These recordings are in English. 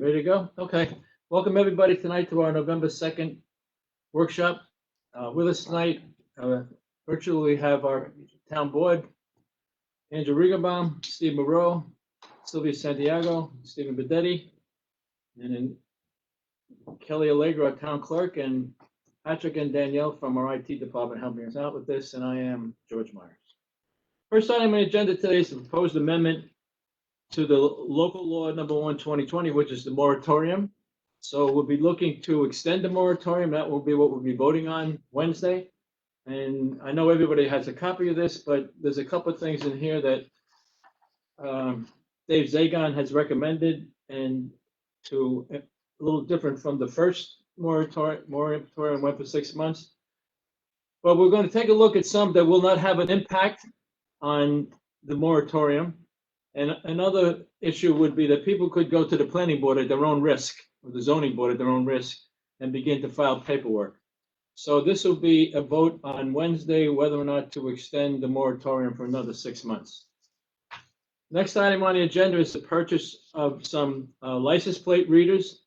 Ready to go? Okay. Welcome everybody tonight to our November 2nd workshop. With us tonight, virtually we have our town board, Andrew Riegerbaum, Steve Moreau, Sylvia Santiago, Stephen Bedetti, and then Kelly Allegro, our town clerk, and Patrick and Danielle from our IT department helping us out with this, and I am George Myers. First item on the agenda today is the proposed amendment to the local law number 1, 2020, which is the moratorium. So we'll be looking to extend the moratorium. That will be what we'll be voting on Wednesday. And I know everybody has a copy of this, but there's a couple of things in here that Dave Zagon has recommended, and to a little different from the first moratorium went for 6 months. But we're going to take a look at some that will not have an impact on the moratorium. And another issue would be that people could go to the planning board at their own risk, or the zoning board at their own risk, and begin to file paperwork. So this will be a vote on Wednesday whether or not to extend the moratorium for another 6 months. Next item on the agenda is the purchase of some license plate readers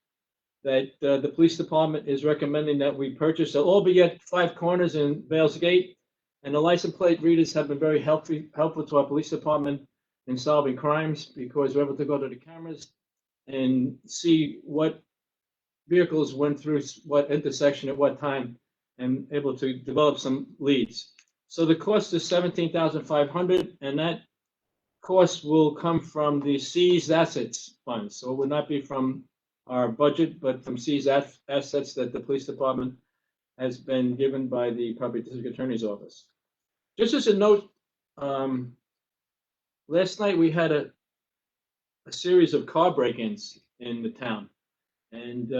that the police department is recommending that we purchase. They'll all be at 5 Corners in Vales Gate, and the license plate readers have been very helpful to our police department in solving crimes, because we're able to go to the cameras and see what vehicles went through what intersection at what time, and able to develop some leads. So the cost is $17,500, and that cost will come from the seized assets fund. So it would not be from our budget, but from seized assets that the police department has been given by the Property District Attorney's Office. Just as a note, last night we had a series of car break-ins in the town, and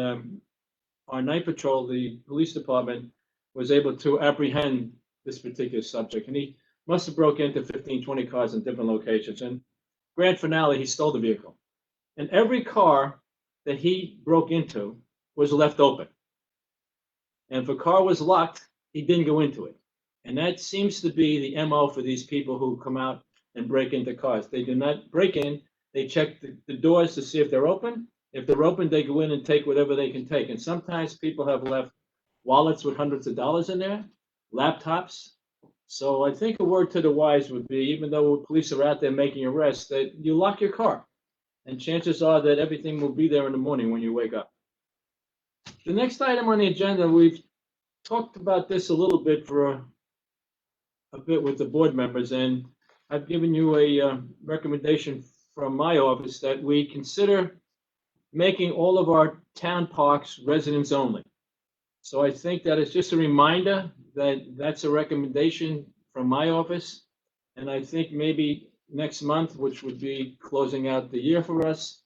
our night patrol, the police department, was able to apprehend this particular subject, and he must have broke into 15, 20 cars in different locations. And grand finale, he stole the vehicle. And every car that he broke into was left open. And if a car was locked, he didn't go into it. And that seems to be the MO for these people who come out and break into cars. They do not break in, they check the doors to see if they're open. If they're open, they go in and take whatever they can take. And sometimes people have left wallets with hundreds of dollars in there, laptops. So I think a word to the wise would be, even though police are out there making arrests, that you lock your car. And chances are that everything will be there in the morning when you wake up. The next item on the agenda, we've talked about this a little bit for a bit with the board members, and I've given you a recommendation from my office that we consider making all of our town parks residents only. So I think that it's just a reminder that that's a recommendation from my office. And I think maybe next month, which would be closing out the year for us,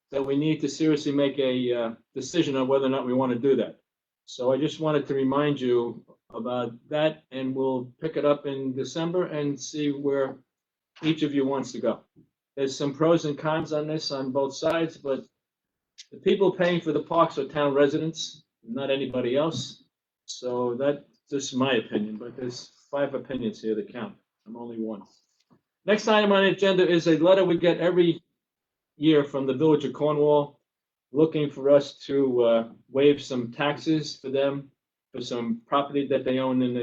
that we need to seriously make a decision on whether or not we want to do that. So I just wanted to remind you about that, and we'll pick it up in December and see where each of you wants to go. There's some pros and cons on this on both sides, but the people paying for the parks are town residents, not anybody else. So that's just my opinion, but there's 5 opinions here that count. I'm only one. Next item on the agenda is a letter we get every year from the Village of Cornwall, looking for us to waive some taxes for them for some property that they own in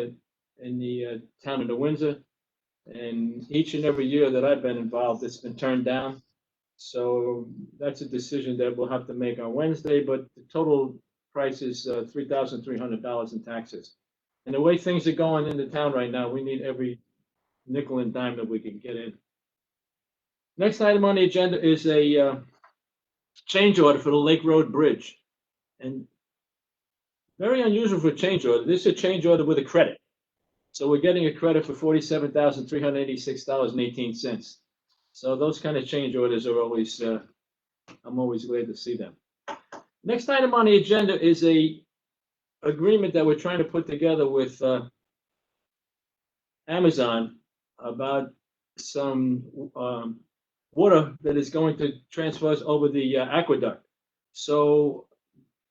the town of Windsor. And each and every year that I've been involved, it's been turned down. So that's a decision that we'll have to make on Wednesday, but the total price is $3,300 in taxes. And the way things are going in the town right now, we need every nickel and dime that we can get in. Next item on the agenda is a change order for the Lake Road Bridge. And very unusual for a change order. This is a change order with a credit. So we're getting a credit for $47,386.18. So those kind of change orders are always, I'm always glad to see them. Next item on the agenda is a agreement that we're trying to put together with Amazon about some water that is going to transfer us over the aqueduct. So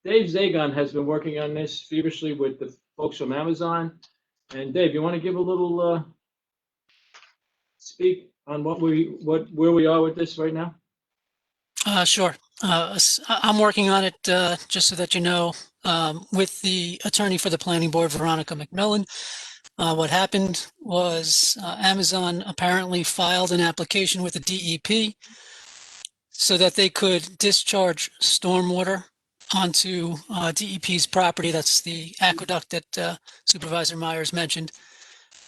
Dave Zagon has been working on this feverishly with the folks from Amazon. And Dave, you want to give a little speak on where we are with this right now? Sure. I'm working on it, just so that you know, with the attorney for the planning board, Veronica McMillan. What happened was Amazon apparently filed an application with the DEP so that they could discharge stormwater onto DEP's property. That's the aqueduct that Supervisor Myers mentioned.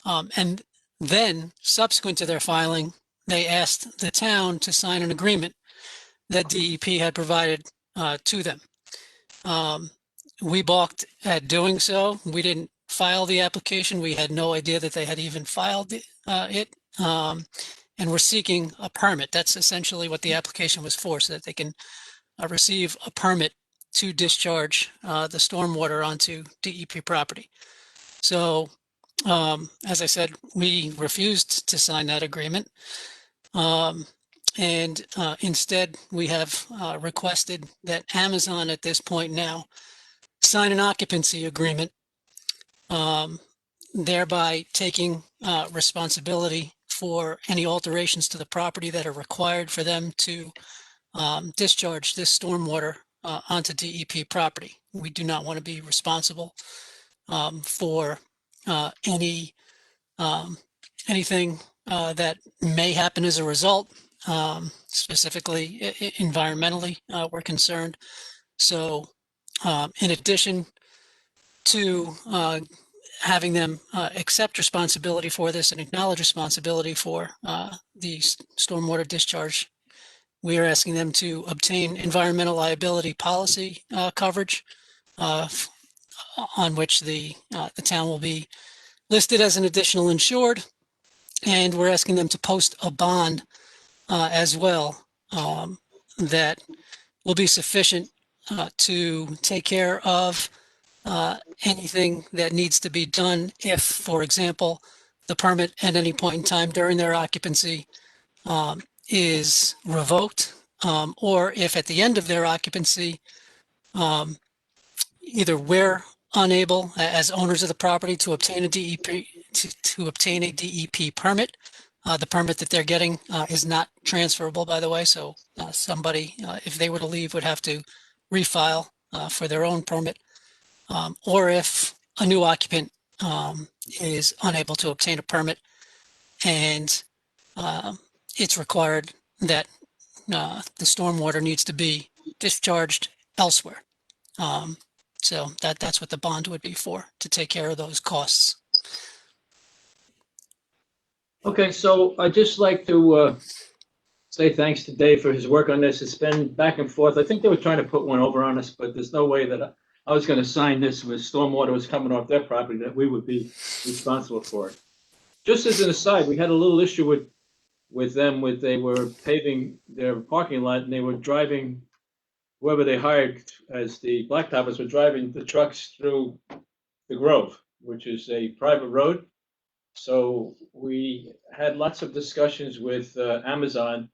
And then, subsequent to their filing, they asked the town to sign an agreement that DEP had provided to them. We balked at doing so. We didn't file the application. We had no idea that they had even filed it. And we're seeking a permit. That's essentially what the application was for, so that they can receive a permit to discharge the stormwater onto DEP property. So, as I said, we refused to sign that agreement. And instead, we have requested that Amazon at this point now sign an occupancy agreement, thereby taking responsibility for any alterations to the property that are required for them to discharge this stormwater onto DEP property. We do not want to be responsible for any anything that may happen as a result. Specifically, environmentally, we're concerned. So, in addition to having them accept responsibility for this and acknowledge responsibility for the stormwater discharge, we are asking them to obtain environmental liability policy coverage, on which the town will be listed as an additional insured, and we're asking them to post a bond as well, that will be sufficient to take care of anything that needs to be done if, for example, the permit at any point in time during their occupancy is revoked, or if at the end of their occupancy, either we're unable as owners of the property to obtain a DEP to obtain a DEP permit. The permit that they're getting is not transferable, by the way. So somebody, if they were to leave, would have to refile for their own permit, or if a new occupant is unable to obtain a permit and it's required that the stormwater needs to be discharged elsewhere. So that's what the bond would be for, to take care of those costs. Okay, so I'd just like to say thanks to Dave for his work on this. It's been back and forth. I think they were trying to put one over on us, but there's no way that I was going to sign this with stormwater was coming off their property that we would be responsible for it. Just as an aside, we had a little issue with them with they were paving their parking lot and they were driving, whoever they hired as the blacktoppers were driving the trucks through the Grove, which is a private road. So we had lots of discussions with Amazon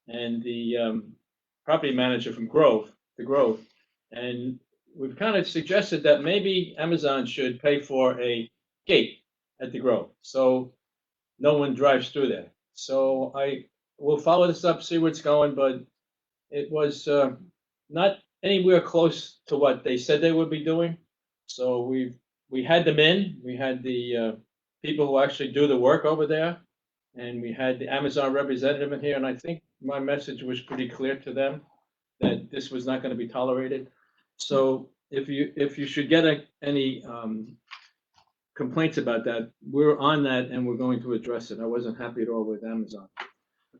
and the property manager from the Grove, and we've kind of suggested that maybe Amazon should pay for a gate at the Grove, so no one drives through there. So I will follow this up, see where it's going, but it was not anywhere close to what they said they would be doing. So we had them in. We had the people who actually do the work over there, and we had the Amazon representative in here. And I think my message was pretty clear to them that this was not going to be tolerated. So if you should get any complaints about that, we're on that and we're going to address it. I wasn't happy at all with Amazon.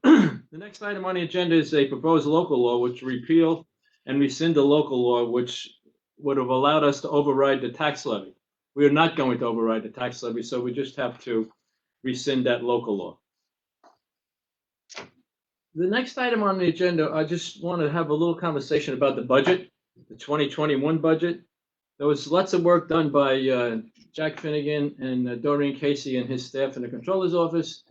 The next item on the agenda is a proposed local law which repeal and rescind the local law which would have allowed us to override the tax levy. We are not going to override the tax levy, so we just have to rescind that local law. The next item on the agenda, I just want to have a little conversation about the budget, the 2021 budget. There was lots of work done by Jack Finnegan and Doreen Casey and his staff in the controller's office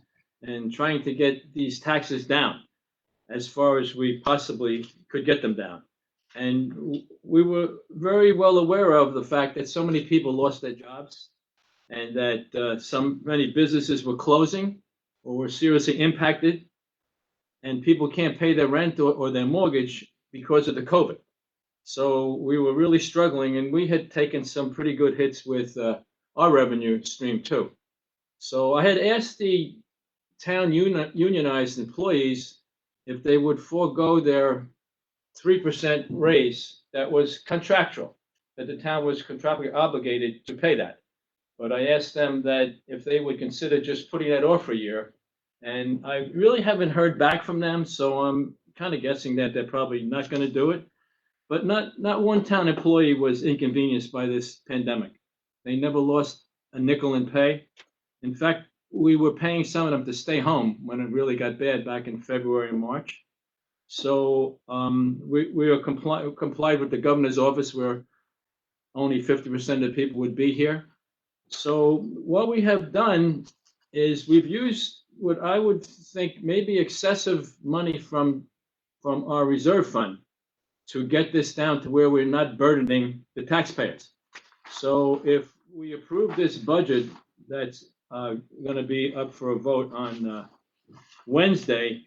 and trying to get these taxes down as far as we possibly could get them down. And we were very well aware of the fact that so many people lost their jobs and that many businesses were closing or were seriously impacted, and people can't pay their rent or their mortgage because of the COVID. So we were really struggling, and we had taken some pretty good hits with our revenue stream too. So I had asked the town unionized employees if they would forego their 3% raise that was contractual, that the town was contractually obligated to pay that. But I asked them that if they would consider just putting that off for a year. And I really haven't heard back from them, so I'm kind of guessing that they're probably not going to do it. But not one town employee was inconvenienced by this pandemic. They never lost a nickel in pay. In fact, we were paying some of them to stay home when it really got bad back in February and March. So we are complied with the governor's office where only 50% of the people would be here. So what we have done is we've used what I would think maybe excessive money from our reserve fund to get this down to where we're not burdening the taxpayers. So if we approve this budget that's going to be up for a vote on Wednesday,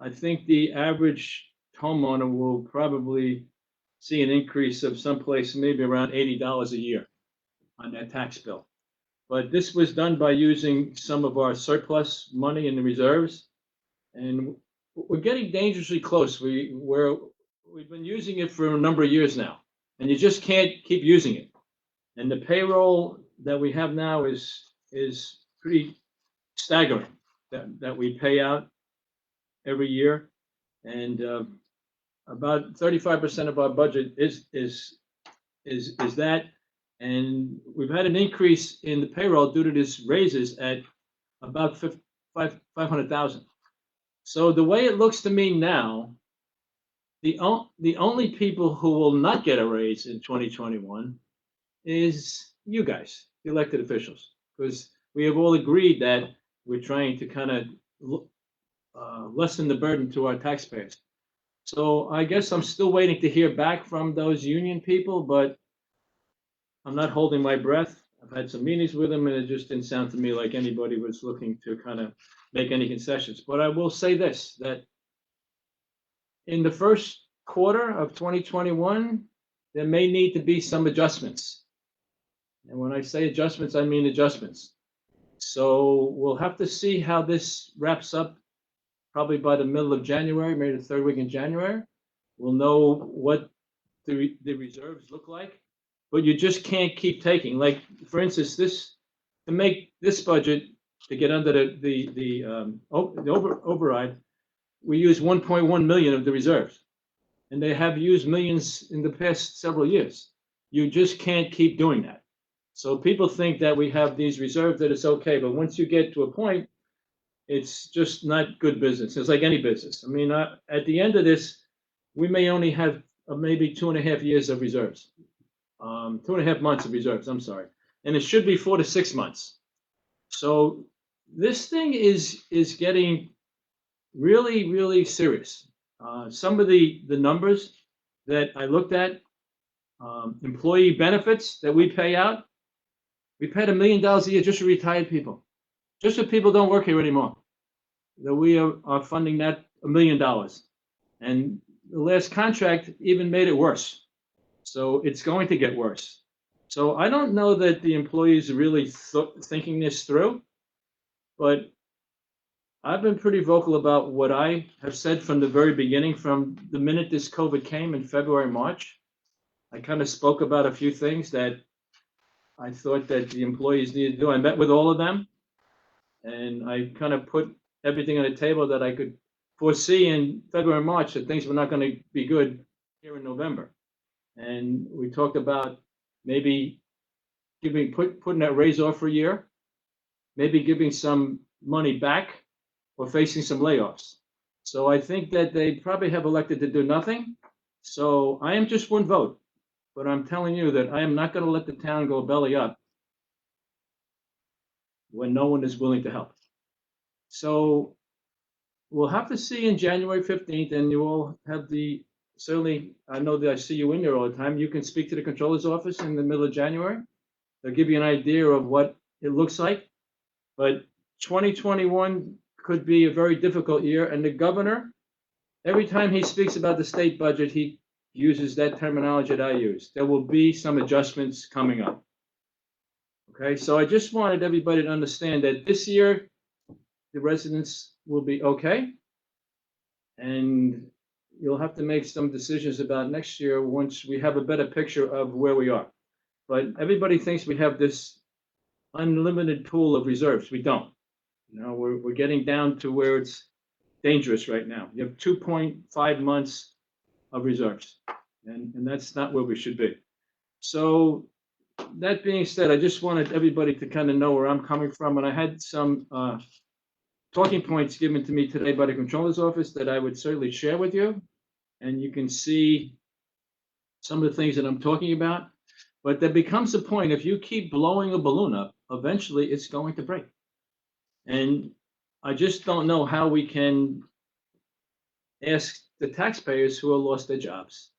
I think the average homeowner will probably see an increase of someplace maybe around $80 a year on that tax bill. But this was done by using some of our surplus money in the reserves, and we're getting dangerously close. We've been using it for a number of years now, and you just can't keep using it. And the payroll that we have now is pretty staggering that we pay out every year, and about 35% of our budget is that. And we've had an increase in the payroll due to this raises at about 500,000. So the way it looks to me now, the only people who will not get a raise in 2021 is you guys, the elected officials, because we have all agreed that we're trying to kind of lessen the burden to our taxpayers. So I guess I'm still waiting to hear back from those union people, but I'm not holding my breath. I've had some meetings with them, and it just didn't sound to me like anybody was looking to kind of make any concessions. But I will say this, that in the first quarter of 2021, there may need to be some adjustments. And when I say adjustments, I mean adjustments. So we'll have to see how this wraps up probably by the middle of January, maybe the third week in January. We'll know what the reserves look like. But you just can't keep taking. Like, for instance, to make this budget to get under the override, we use 1.1 million of the reserves, and they have used millions in the past several years. You just can't keep doing that. So people think that we have these reserves, that it's okay, but once you get to a point, it's just not good business. It's like any business. I mean, at the end of this, we may only have maybe 2.5 years of reserves. 2.5 months of reserves, I'm sorry. And it should be 4 to 6 months. So this thing is getting really, really serious. Some of the numbers that I looked at, employee benefits that we pay out, we paid $1 million a year just for retired people. Just so people don't work here anymore. That we are funding that $1 million. And the last contract even made it worse. So it's going to get worse. So I don't know that the employees are really thinking this through, but I've been pretty vocal about what I have said from the very beginning, from the minute this COVID came in February, March. I kind of spoke about a few things that I thought that the employees needed to do. I met with all of them, and I kind of put everything on the table that I could foresee in February and March, that things were not going to be good here in November. And we talked about maybe putting that raise off for a year, maybe giving some money back, or facing some layoffs. So I think that they probably have elected to do nothing. So I am just one vote, but I'm telling you that I am not going to let the town go belly up when no one is willing to help. So we'll have to see in January 15th, and you all have certainly, I know that I see you in there all the time. You can speak to the controller's office in the middle of January. They'll give you an idea of what it looks like. But 2021 could be a very difficult year, and the governor every time he speaks about the state budget, he uses that terminology that I use. There will be some adjustments coming up. Okay, so I just wanted everybody to understand that this year, the residents will be okay. And you'll have to make some decisions about next year once we have a better picture of where we are. But everybody thinks we have this unlimited pool of reserves. We don't. You know, we're getting down to where it's dangerous right now. You have 2.5 months of reserves, and that's not where we should be. So that being said, I just wanted everybody to kind of know where I'm coming from, and I had some talking points given to me today by the controller's office that I would certainly share with you, and you can see some of the things that I'm talking about. But there becomes a point, if you keep blowing a balloon up, eventually it's going to break. And I just don't know how we can ask the taxpayers who have lost their jobs,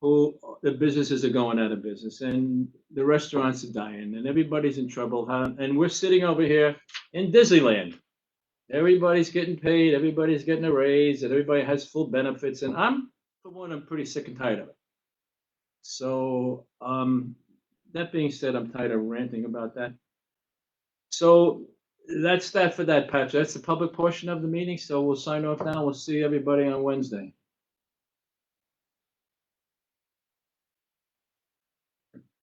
who the businesses are going out of business, and the restaurants are dying, and everybody's in trouble. And we're sitting over here in Disneyland. Everybody's getting paid, everybody's getting a raise, and everybody has full benefits. And I'm, for one, I'm pretty sick and tired of it. So that being said, I'm tired of ranting about that. So that's that for that, Patrick. That's the public portion of the meeting. So we'll sign off now. We'll see everybody on Wednesday.